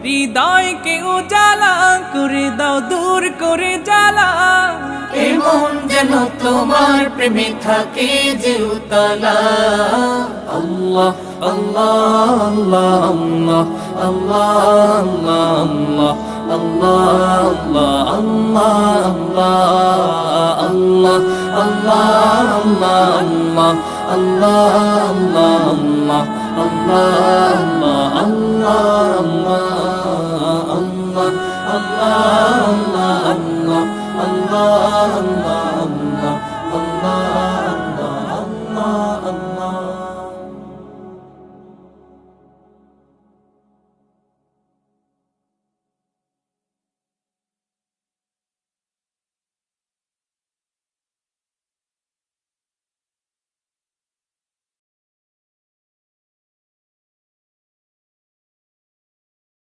হৃদয়কে উজালা করে দাও, দূর করে জ্বালা। এমন যেন তোমার প্রেমে থাকে যে উতলা। আল্লাহ আল্লাহ আল্লাহ আল্লাহ আল্লাহ আল্লাহ আল্লাহ আল্লাহ আল্লাহ আল্লাহ আল্লাহ আল্লাহ আল্লাহ আল্লাহ আল্লাহ আল্লাহ আল্লাহ আল্লাহ আল্লাহ